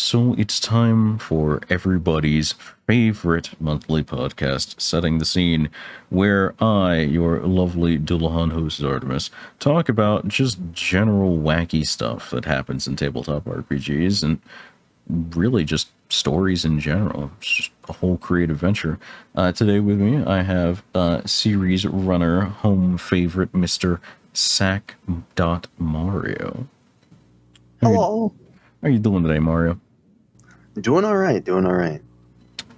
So it's time for everybody's favorite monthly podcast, Setting the Scene, where I, your lovely Dullahan host Artemis, talk about just general wacky stuff that happens in tabletop RPGs and really just stories in general. It's just a whole creative venture. Today with me, I have series runner, home favorite, Mr. Sack. Mario. Hello. How are you doing today, Mario? Doing all right. Doing all right.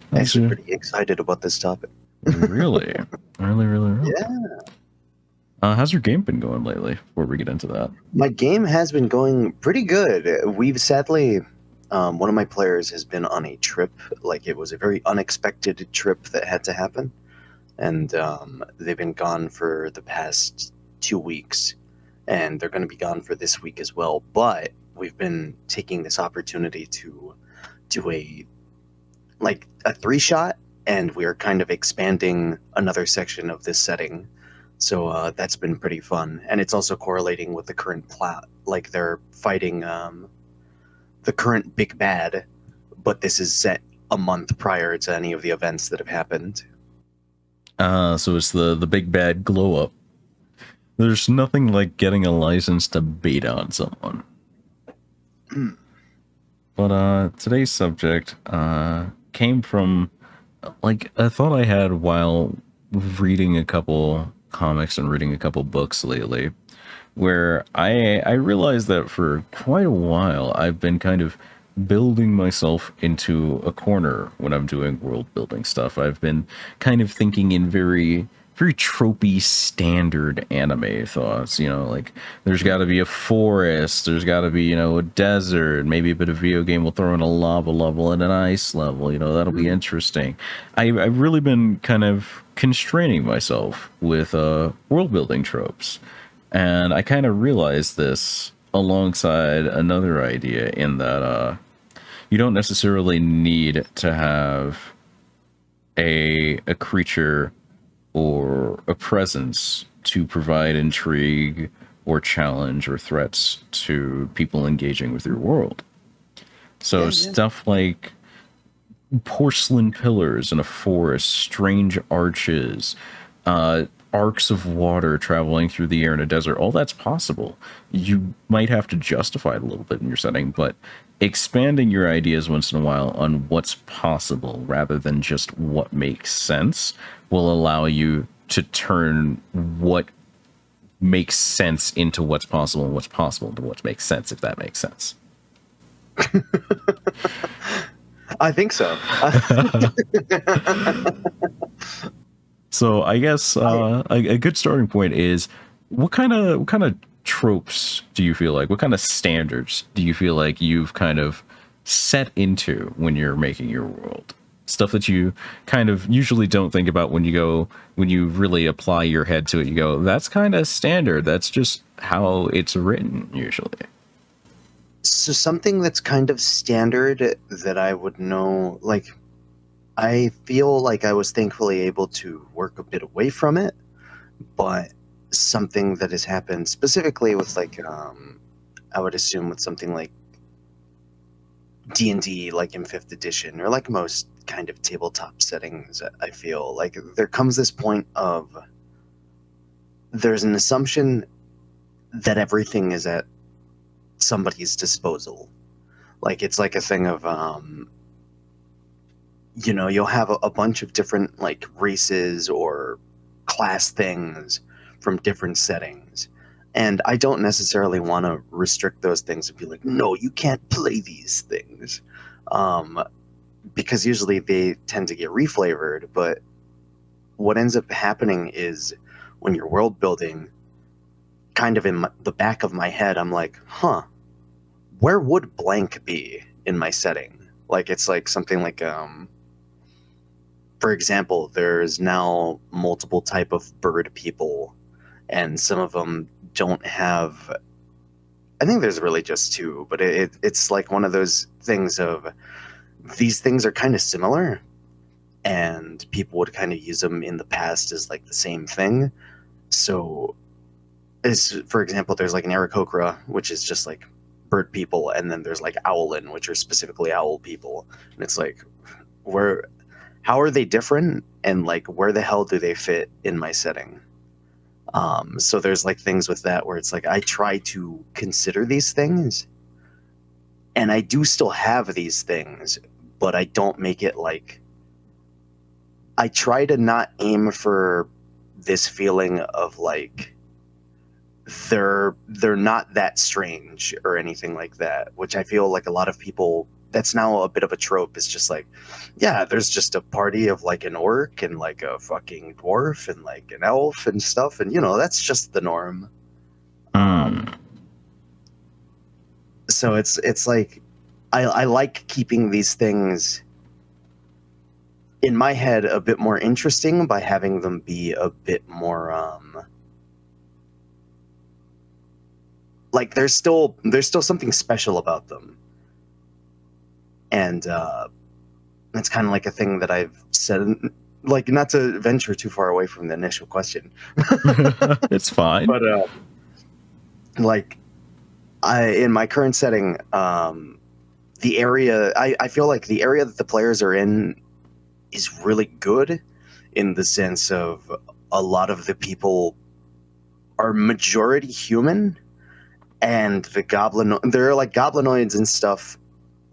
How's Actually, pretty excited about this topic. Really? Really? Yeah. How's your game been going lately? Before we get into that. My game has been going pretty good. We've sadly, one of my players has been on a trip. Like, it was a very unexpected trip that had to happen. And they've been gone for the past 2 weeks. And they're going to be gone for this week as well. But we've been taking this opportunity to do a 3-shot, and we're kind of expanding another section of this setting. So that's been pretty fun, and it's also correlating with the current plot. Like, they're fighting the current big bad, but this is set a month prior to any of the events that have happened. So it's the big bad glow up. There's nothing like getting a license to beat on someone. But today's subject came from a thought I had while reading a couple comics and reading a couple books lately, where I realized that for quite a while I've been kind of building myself into a corner when I'm doing world building stuff. I've been kind of thinking in very tropey standard anime thoughts, like there's got to be a forest, there's got to be, a desert, maybe a bit of video game will throw in a lava level and an ice level, that'll be interesting. I've really been kind of constraining myself with world building tropes, and I kind of realized this alongside another idea in that you don't necessarily need to have a creature or a presence to provide intrigue or challenge or threats to people engaging with your world. So stuff like porcelain pillars in a forest, strange arches, arcs of water traveling through the air in a desert, all that's possible. You might have to justify it a little bit in your setting, but expanding your ideas once in a while on what's possible rather than just what makes sense will allow you to turn what makes sense into what's possible and what's possible into what makes sense, if that makes sense. I think so. So I guess a good starting point is what kind of tropes do you feel like? What kind of standards do you feel like you've kind of set into when you're making your world? Stuff that you kind of usually don't think about when you really apply your head to it. You go, that's kind of standard. That's just how it's written usually. So something that's kind of standard that I would know, like, I feel like I was thankfully able to work a bit away from it, but something that has happened specifically with, like, I would assume with something like D&D, like in 5th edition, or like most kind of tabletop settings, I feel like there comes this point of there's an assumption that everything is at somebody's disposal. Like, it's like a thing of you'll have a bunch of different, like, races or class things from different settings, and I don't necessarily want to restrict those things and be like, no, you can't play these things, because usually they tend to get reflavored. But what ends up happening is when you're world building, kind of in the back of my head, I'm like, where would blank be in my setting? Like, it's like something like, for example, there's now multiple type of bird people, and some of them don't have, I think there's really just two, but it's like one of those things of these things are kind of similar, and people would kind of use them in the past as like the same thing. So, for example, there's like an Aarakocra, which is just like bird people, and then there's like owlin, which are specifically owl people, and it's like, where, how are they different, and like where the hell do they fit in my setting? So there's like things with that where it's like I try to consider these things, and I do still have these things, but I don't make it like, I try to not aim for this feeling of like they're not that strange or anything like that, which I feel like a lot of people, that's now a bit of a trope. It's just like, yeah, there's just a party of like an orc and like a fucking dwarf and like an elf and stuff, and that's just the norm. Hmm. So it's like I like keeping these things in my head a bit more interesting by having them be a bit more like there's still something special about them. And it's kind of like a thing that I've said, like, not to venture too far away from the initial question, It's fine. but like I in my current setting, the area, I feel like the area that the players are in is really good, in the sense of a lot of the people are majority human, and there are like goblinoids and stuff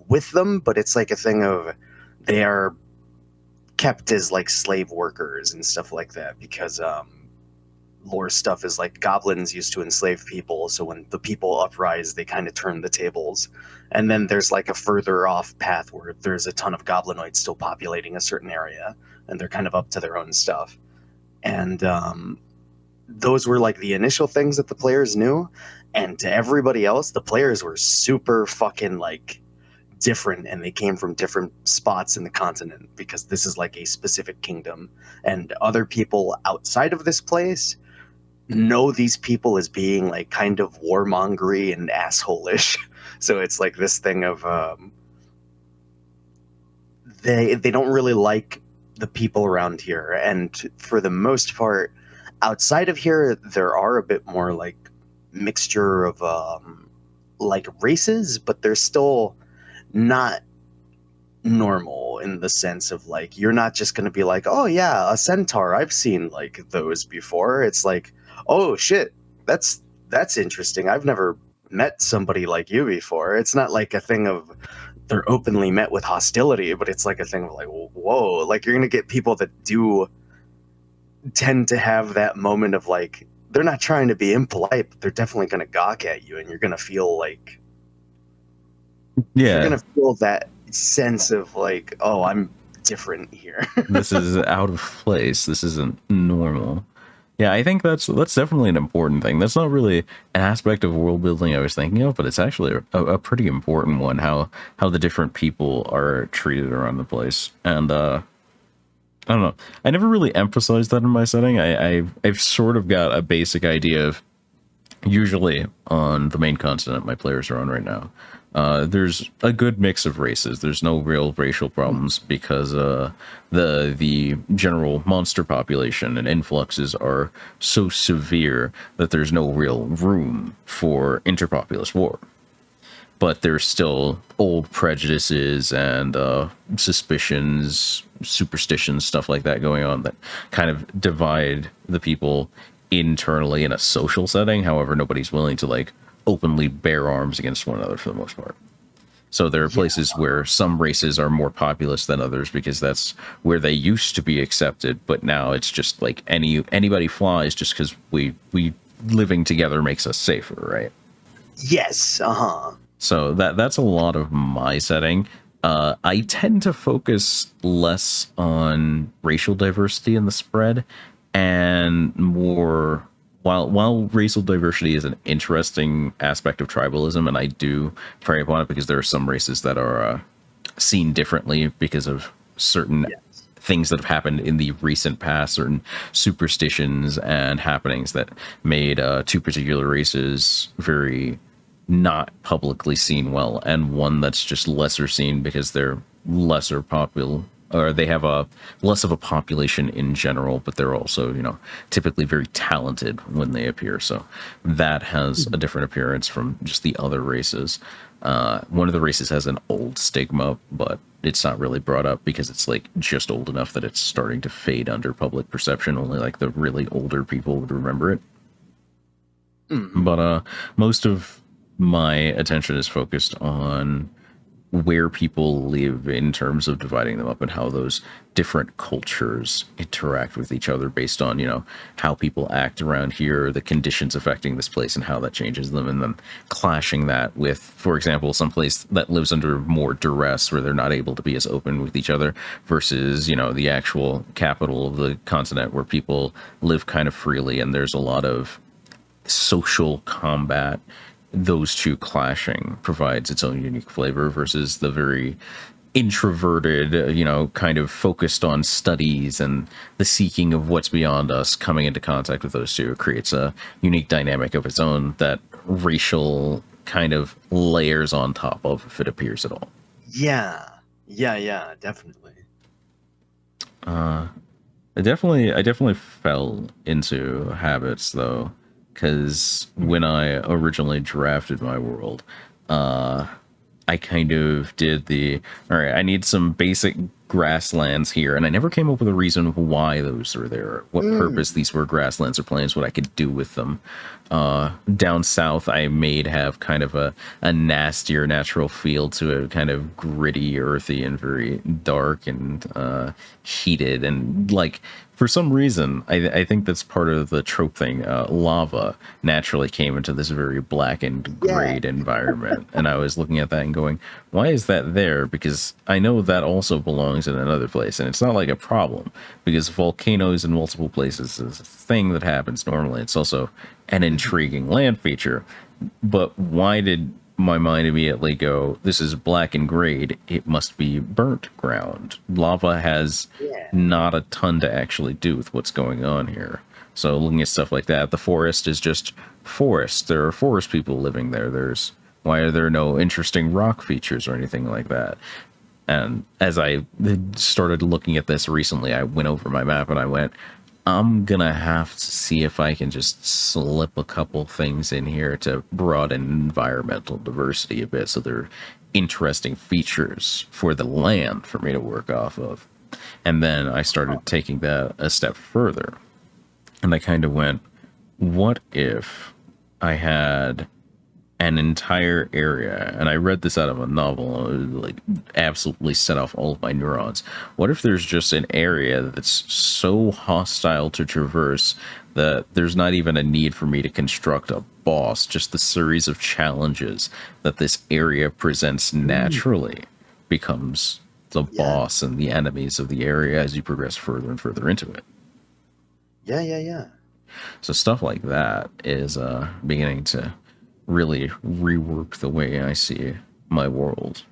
with them, but it's like a thing of they are kept as like slave workers and stuff like that, because lore stuff is like goblins used to enslave people, so when the people uprise they kind of turn the tables. And then there's like a further off path where there's a ton of goblinoids still populating a certain area, and they're kind of up to their own stuff. And those were like the initial things that the players knew, and to everybody else the players were super fucking like different, and they came from different spots in the continent, because this is like a specific kingdom, and other people outside of this place know these people as being like kind of warmongery and assholish. So it's like this thing of they don't really like the people around here, and for the most part outside of here there are a bit more like mixture of like races, but they're still not normal, in the sense of like you're not just going to be like, oh yeah, a centaur, I've seen like those before. It's like, oh shit, that's interesting, I've never met somebody like you before. It's not like a thing of they're openly met with hostility, but it's like a thing of like, whoa, like you're going to get people that do tend to have that moment of like they're not trying to be impolite, but they're definitely going to gawk at you, and you're going to feel like you're Yeah, going to feel that sense of like, oh, I'm different here. this is out of place. This isn't normal. Yeah, I think that's definitely an important thing. That's not really an aspect of world building I was thinking of, but it's actually a pretty important one. How the different people are treated around the place, and I don't know. I never really emphasized that in my setting. I've sort of got a basic idea of, usually on the main continent my players are on right now, there's a good mix of races. There's no real racial problems because the general monster population and influxes are so severe that there's no real room for interpopulous war. But there's still old prejudices and suspicions, superstitions, stuff like that going on that kind of divide the people internally in a social setting. However, nobody's willing to like openly bear arms against one another for the most part. So there are Yeah. places where some races are more populous than others because that's where they used to be accepted, but now it's just like anybody flies just because we living together makes us safer, right? Yes. Uh-huh. So that's a lot of my setting. I tend to focus less on racial diversity in the spread, and more, while racial diversity is an interesting aspect of tribalism, and I do prey upon it because there are some races that are seen differently because of certain Yes. things that have happened in the recent past, certain superstitions and happenings that made two particular races very not publicly seen well, and one that's just lesser seen because they're lesser popular, or they have a less of a population in general, but they're also, typically very talented when they appear. So that has a different appearance from just the other races. One of the races has an old stigma, but it's not really brought up because it's like just old enough that it's starting to fade under public perception. Only like the really older people would remember it. Hmm. But most of my attention is focused on where people live in terms of dividing them up and how those different cultures interact with each other based on, how people act around here, the conditions affecting this place and how that changes them, and then clashing that with, for example, some place that lives under more duress where they're not able to be as open with each other versus, the actual capital of the continent where people live kind of freely and there's a lot of social combat. Those two clashing provides its own unique flavor versus the very introverted, kind of focused on studies and the seeking of what's beyond us. Coming into contact with those two creates a unique dynamic of its own that racial kind of layers on top of, if it appears at all. Yeah. Yeah, yeah, definitely. I definitely fell into habits though, because when I originally drafted my world, uh, I kind of did the all right, I need some basic grasslands here, and I never came up with a reason why those were there, what purpose Mm. these were grasslands or plains, what I could do with them. Down south, I made have kind of a nastier natural feel to it, kind of gritty, earthy, and very dark and heated. And like for some reason, I think that's part of the trope thing. Lava naturally came into this very blackened, Yeah. grayed environment, and I was looking at that and going, "Why is that there?" Because I know that also belongs in another place, and it's not like a problem because volcanoes in multiple places is a thing that happens normally. It's also an Mhm. intriguing land feature. But why did my mind immediately go, this is black and grayed, it must be burnt ground? Lava has Yeah. not a ton to actually do with what's going on here. So looking at stuff like that, the forest is just forest. There are forest people living there. There's why are there no interesting rock features or anything like that? And as I started looking at this recently, I went over my map and I went, I'm gonna have to see if I can just slip a couple things in here to broaden environmental diversity a bit so they're interesting features for the land for me to work off of. And then I started taking that a step further. And I kind of went, what if I had an entire area, and I read this out of a novel, like absolutely set off all of my neurons. What if there's just an area that's so hostile to traverse that there's not even a need for me to construct a boss, just the series of challenges that this area presents Mm. naturally becomes the Yeah. boss and the enemies of the area as you progress further and further into it. Yeah, yeah, yeah. So stuff like that is beginning to really rework the way I see my world.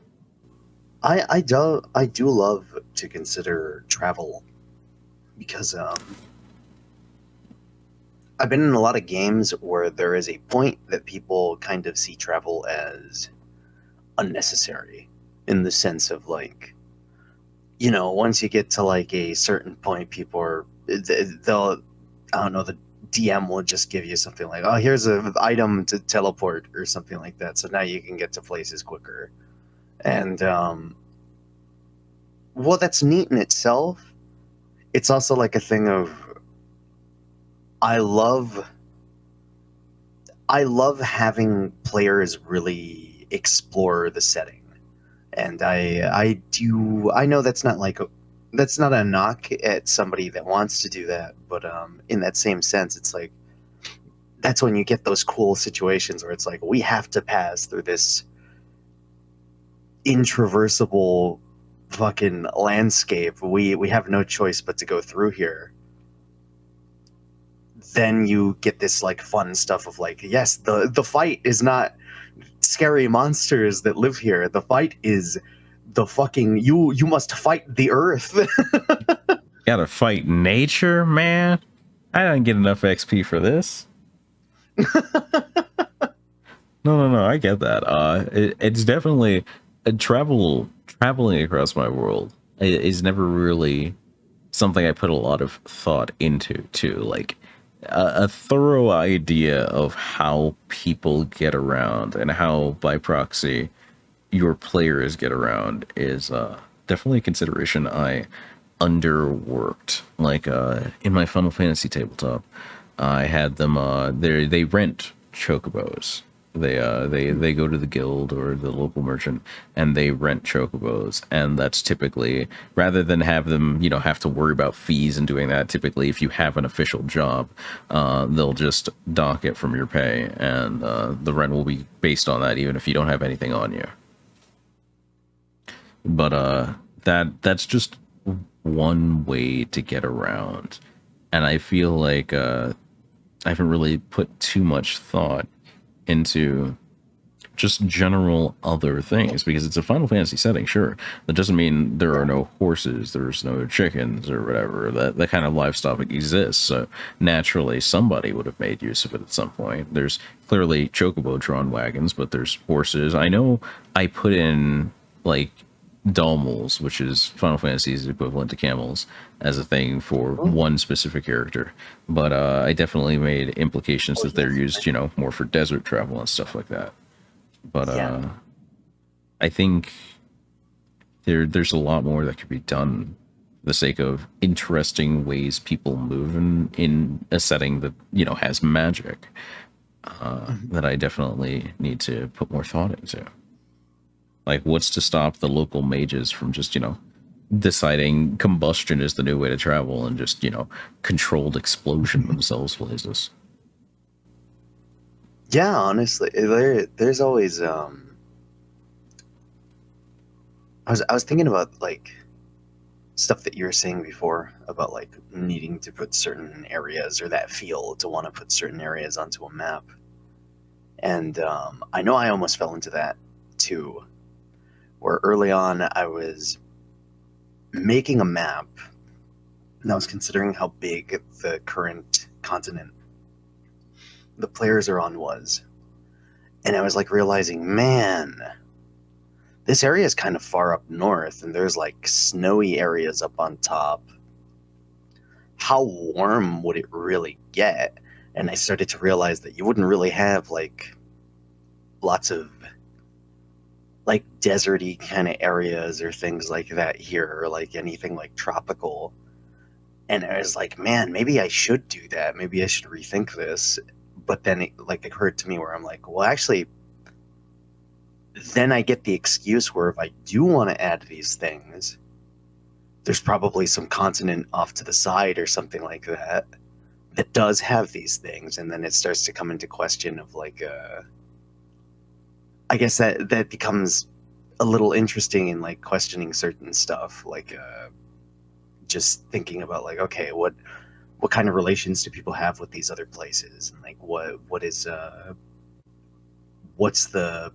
I do love to consider travel because I've been in a lot of games where there is a point that people kind of see travel as unnecessary in the sense of like, once you get to like a certain point, people are they'll, I don't know, the DM will just give you something like, oh, here's an item to teleport or something like that, so now you can get to places quicker. And well, that's neat in itself. It's also like a thing of I love I love having players really explore the setting. And I know that's not like that's not a knock at somebody that wants to do that, but in that same sense it's like that's when you get those cool situations where it's like we have to pass through this intraversable fucking landscape. We have no choice but to go through here. Then you get this like fun stuff of like, yes, the fight is not scary monsters that live here. The fight is the fucking you must fight the earth. Gotta fight nature, man. I didn't get enough XP for this. No, no, no. I get that. It's definitely traveling across my world. is never really something I put a lot of thought into too. Like a thorough idea of how people get around and how by proxy your players get around is definitely a consideration I underworked. Like in my Final Fantasy tabletop, I had them they rent chocobos. They go to the guild or the local merchant and they rent chocobos, and that's typically, rather than have them have to worry about fees and doing that. Typically, if you have an official job, they'll just dock it from your pay, and the rent will be based on that, even if you don't have anything on you. But that's just one way to get around, and I feel like I haven't really put too much thought into just general other things, because it's a Final Fantasy setting. Sure, that doesn't mean there are no horses, there's no chickens or whatever. That kind of livestock exists, so naturally somebody would have made use of it at some point. There's clearly chocobo drawn wagons, but there's horses. I know I put in like Dalmals, which is Final Fantasy's equivalent to camels, as a thing for Oh, one specific character. But I definitely made implications oh that they're yes, used, more for desert travel and stuff like that. But yeah. I think there's a lot more that could be done for the sake of interesting ways people move in a setting that has magic, Mhm. that I definitely need to put more thought into. Like, what's to stop the local mages from just deciding combustion is the new way to travel and just controlled explosion themselves places? Yeah, honestly, there's always I was thinking about like stuff that you were saying before about like needing to put certain areas or that feel to want to put certain areas onto a map. And I know I almost fell into that too, where early on I was making a map and I was considering how big the current continent the players are on was. And I was like realizing, man, this area is kind of far up north and there's like snowy areas up on top. How warm would it really get? And I started to realize that you wouldn't really have like lots of like deserty kind of areas or things like that here, or like anything like tropical. And I was like, man, maybe I should do that. Maybe I should rethink this. But then it like occurred to me where I'm like, well, actually, then I get the excuse where if I do want to add these things, there's probably some continent off to the side or something like that that does have these things, and then it starts to come into question of like I guess that becomes a little interesting in like questioning certain stuff, like just thinking about like, okay, what kind of relations do people have with these other places, and like what is what's the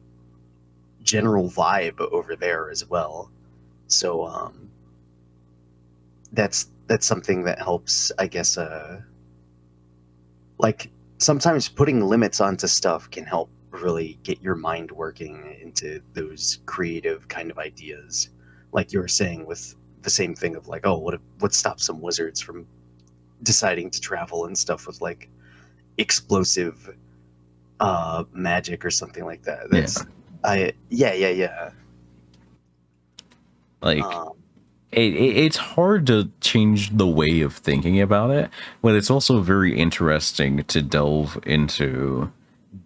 general vibe over there as well. So that's something that helps, I guess. Like sometimes putting limits onto stuff can help really get your mind working into those creative kind of ideas. Like you were saying with the same thing of like, oh, what stops some wizards from deciding to travel and stuff with like explosive magic or something like that. Yeah, That's I yeah, yeah, yeah. like Um it's hard to change the way of thinking about it, but it's also very interesting to delve into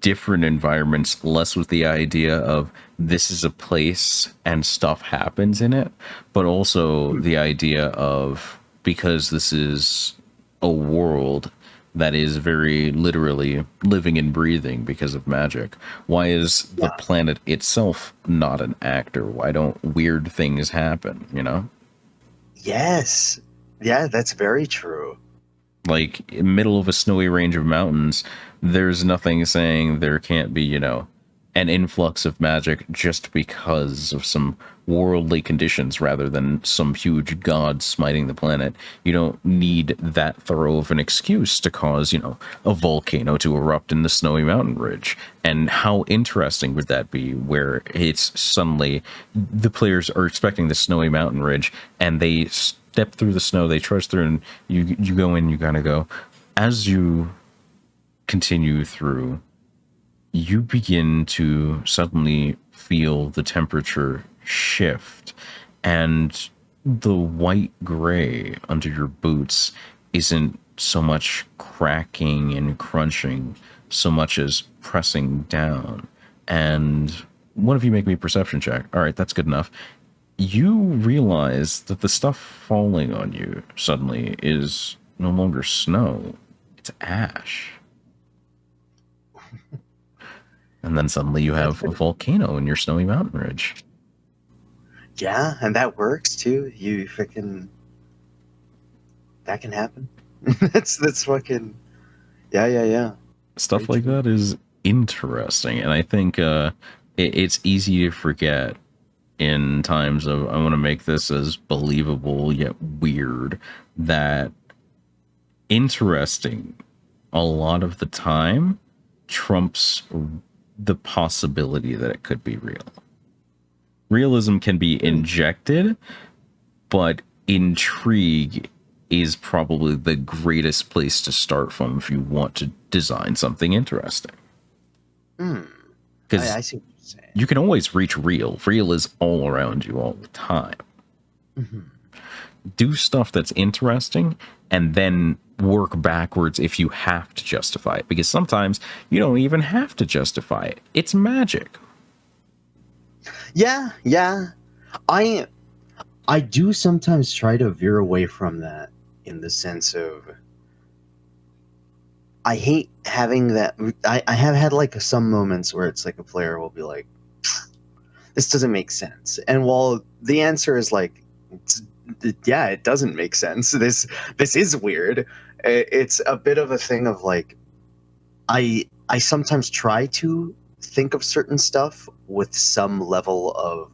different environments, less with the idea of this is a place and stuff happens in it, but also the idea of, because this is a world that is very literally living and breathing because of magic. Why is the yeah. planet itself not an actor? Why don't weird things happen, Yes. Yeah, that's very true. Like, in middle of a snowy range of mountains, there's nothing saying there can't be, an influx of magic just because of some worldly conditions rather than some huge god smiting the planet. You don't need that thorough of an excuse to cause, a volcano to erupt in the snowy mountain ridge. And how interesting would that be where it's suddenly the players are expecting the snowy mountain ridge and they step through the snow, they trudge through, and you go in, you kind of go. As you continue through, you begin to suddenly feel the temperature shift, and the white gray under your boots isn't so much cracking and crunching so much as pressing down. And one of you make me a perception check. All right, that's good enough. You realize that the stuff falling on you suddenly is no longer snow, it's ash. And then suddenly you That's have a pretty. volcano in your snowy mountain ridge. Yeah, and that works too. You freaking that can happen. That's fucking yeah, yeah, yeah. Very Stuff like true. that is interesting. And I think it's easy to forget in times of, I want to make this as believable yet weird, that interesting a lot of the time trumps the possibility that it could be real. Realism can be Hmm. injected, but intrigue is probably the greatest place to start from if you want to design something interesting. Hmm. Because I see what you're saying. you can always reach real. Real is all around you all the time. Hmm. Do stuff that's interesting and then work backwards if you have to justify it. Because sometimes you don't even have to justify it. It's magic. Yeah, yeah. I I do sometimes try to veer away from that in the sense of I hate having that. I have had like some moments where it's like a player will be like, this doesn't make sense. And while the answer is like, it's, yeah, it doesn't make sense. This is weird. It's a bit of a thing of like, I sometimes try to think of certain stuff with some level of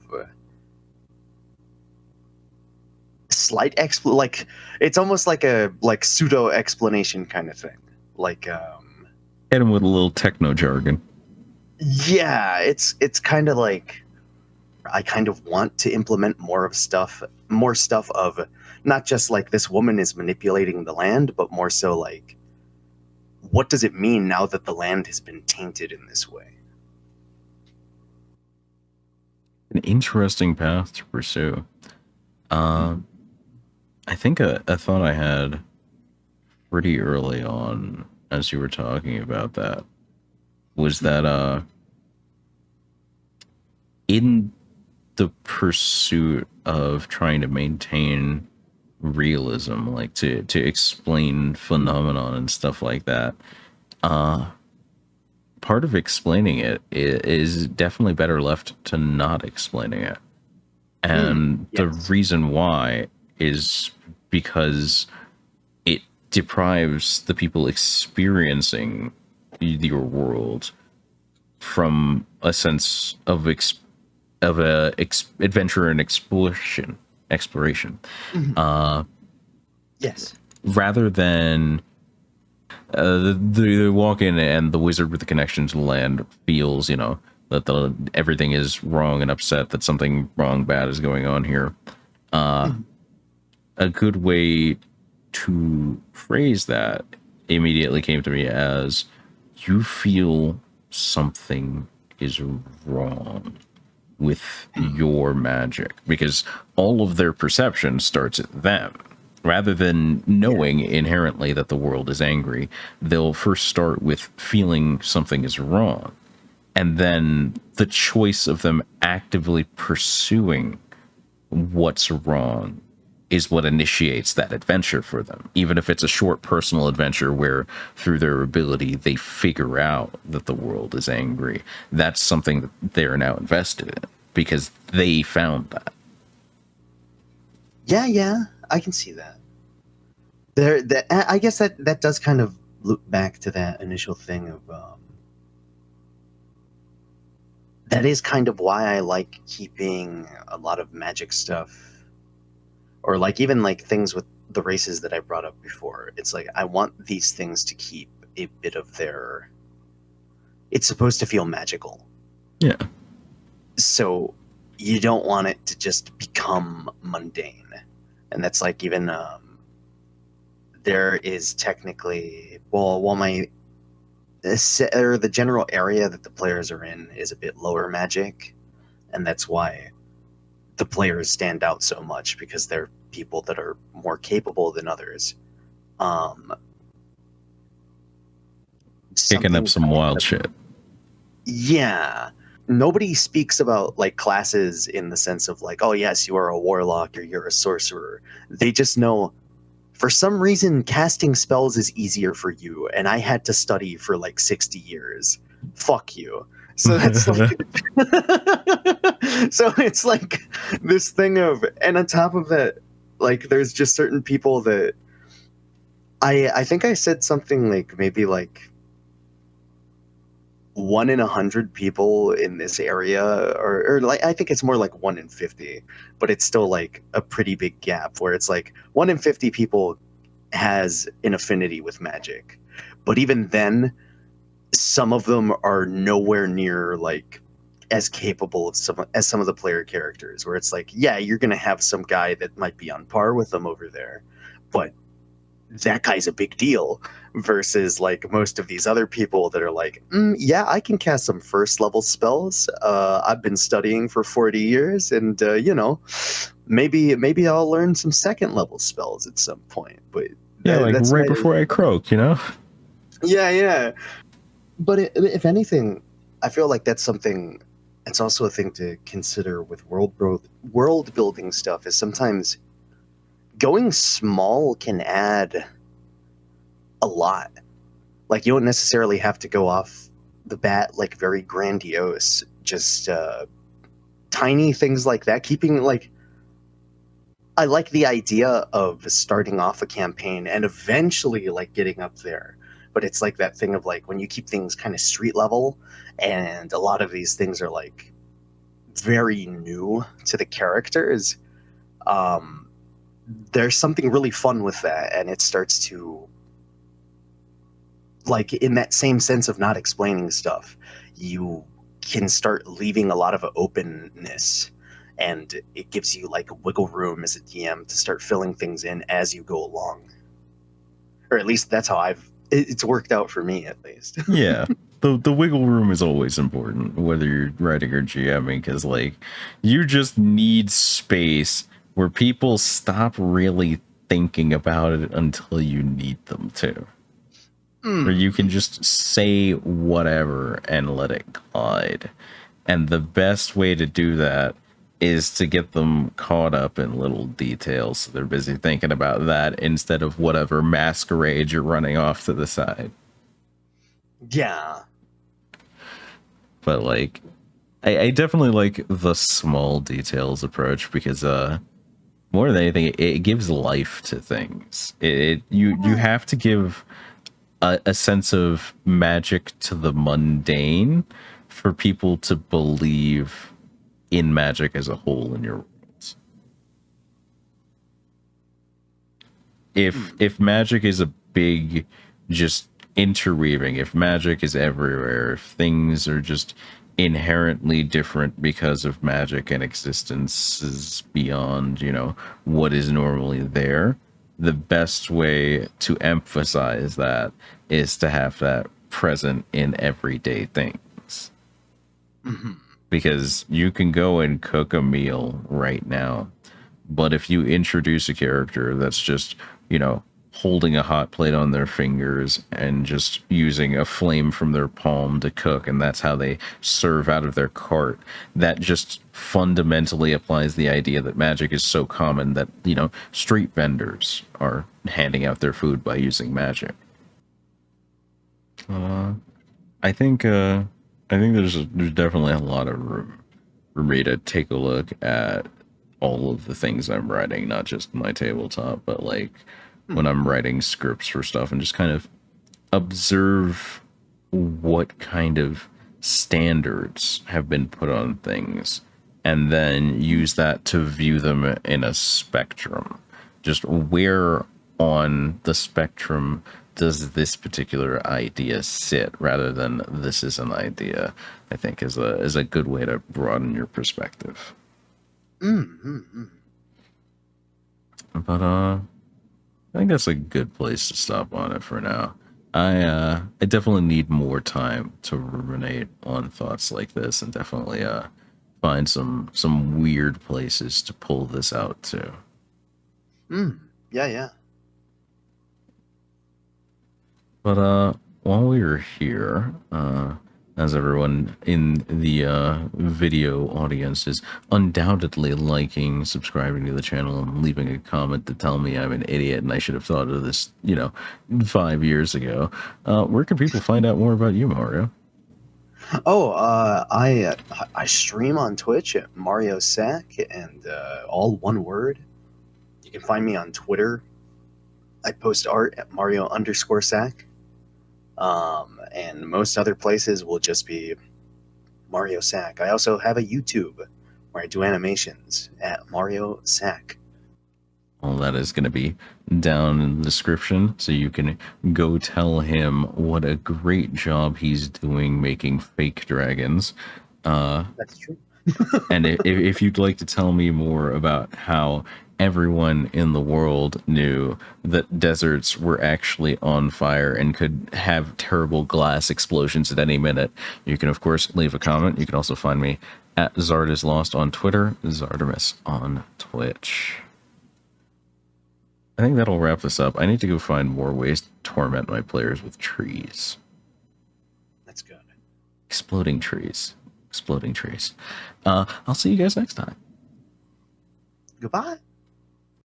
slight like it's almost like a like pseudo explanation kind of thing. Like Hit him with a little techno jargon. yeah, it's kind of like I kind of want to implement more stuff of not just like this woman is manipulating the land, but more so like what does it mean now that the land has been tainted in this way? An interesting path to pursue. Uh, Mhm. I think a thought I had pretty early on as you were talking about that was that in the pursuit of trying to maintain realism, like to explain phenomenon and stuff like that, uh part of explaining it is definitely better left to not explaining it. And the Yes. reason why is because it deprives the people experiencing your world from a sense of adventure and exploration, Mhm. uh, Yes. rather than they walk in and the wizard with the connection to the land feels, that everything is wrong and upset that something wrong bad is going on here. Mhm. A good way to phrase that immediately came to me as, you feel something is wrong with your magic, because all of their perception starts at them. Rather than Yeah. knowing inherently that the world is angry, they'll first start with feeling something is wrong. And then the choice of them actively pursuing what's wrong is what initiates that adventure for them. Even if it's a short personal adventure where through their ability they figure out that the world is angry, that's something that they're now invested in because they found that. Yeah, yeah. I can see that. There that I guess that does kind of loop back to that initial thing of that is kind of why I like keeping a lot of magic stuff, or like even like things with the races that I brought up before. It's like I want these things to keep a bit of their. It's supposed to feel magical, Yeah. so you don't want it to just become mundane. And that's like even there is technically well my or the general area that the players are in is a bit lower magic, and that's why the players stand out so much because they're people that are more capable than others. Um, Kicking up something some kind wild of shit. yeah. Nobody speaks about like classes in the sense of like, oh yes, you are a warlock or you're a sorcerer. They just know for some reason casting spells is easier for you, and I had to study for like 60 years. Fuck you. So that's like so it's like this thing of, and on top of that, like there's just certain people that I think I said something like maybe like 1 in 100 people in this area, or like I think it's more like 1 in 50, but it's still like a pretty big gap where it's like 1 in 50 people has an affinity with magic. But even then, some of them are nowhere near like as capable of some as some of the player characters, where it's like, yeah, you're gonna have some guy that might be on par with them over there, but that guy's a big deal versus like most of these other people that are like, yeah, I can cast some first level spells. I've been studying for 40 years, and maybe I'll learn some second level spells at some point. But Yeah, like that's right my before I croak, you know? yeah. But if anything, I feel like that's something. It's also a thing to consider with world building stuff. Is sometimes going small can add a lot. Like you don't necessarily have to go off the bat like very grandiose. Just tiny things like that. Keeping like I like the idea of starting off a campaign and eventually like getting up there. But it's like that thing of like when you keep things kind of street level, and a lot of these things are like very new to the characters. Um, there's something really fun with that, and it starts to like in that same sense of not explaining stuff, you can start leaving a lot of openness, and it gives you like wiggle room as a DM to start filling things in as you go along. Or at least that's how it's worked out for me at least. Yeah. The wiggle room is always important, whether you're writing or GMing, because like you just need space where people stop really thinking about it until you need them to. Where you can Mm. just say whatever and let it glide. And the best way to do that is to get them caught up in little details. So they're busy thinking about that instead of whatever masquerade you're running off to the side. Yeah. But like I definitely like the small details approach because more than anything it gives life to things. You have to give a sense of magic to the mundane for people to believe in magic as a whole in your worlds. Mm. If magic is a big just interweaving, if magic is everywhere, if things are just inherently different because of magic and existence is beyond, what is normally there, the best way to emphasize that is to have that present in everyday things. Hmm. Because you can go and cook a meal right now, but if you introduce a character that's just, holding a hot plate on their fingers and just using a flame from their palm to cook, and that's how they serve out of their cart, that just fundamentally applies the idea that magic is so common that, street vendors are handing out their food by using magic. Uh, I think there's definitely a lot of room for me to take a look at all of the things I'm writing, not just my tabletop, but like when Hmm. I'm writing scripts for stuff and just kind of observe what kind of standards have been put on things and then use that to view them in a spectrum. Just where on the spectrum does this particular idea sit rather than this is an idea, I think is a good way to broaden your perspective. Mm-hmm. But I think that's a good place to stop on it for now. I definitely need more time to ruminate on thoughts like this and definitely find some weird places to pull this out to. Yeah, yeah. But while we were here, as everyone in the video audience is undoubtedly liking, subscribing to the channel, and leaving a comment to tell me I'm an idiot and I should have thought of this, 5 years ago. Where can people find out more about you, Mario? Oh, I stream on Twitch at Mario Sack, and all one word. You can find me on Twitter. I post art at Mario underscore Sack. And most other places will just be Mario Sack. I also have a YouTube where I do animations at Mario Sack. All that is going to be down in the description, so you can go tell him what a great job he's doing making fake dragons. That's true. And if you'd like to tell me more about how everyone in the world knew that deserts were actually on fire and could have terrible glass explosions at any minute, you can, of course, leave a comment. You can also find me at Zardislost on Twitter, Zardamus on Twitch. I think that'll wrap this up. I need to go find more ways to torment my players with trees. That's good. Exploding trees. Exploding trees. I'll see you guys next time. Goodbye.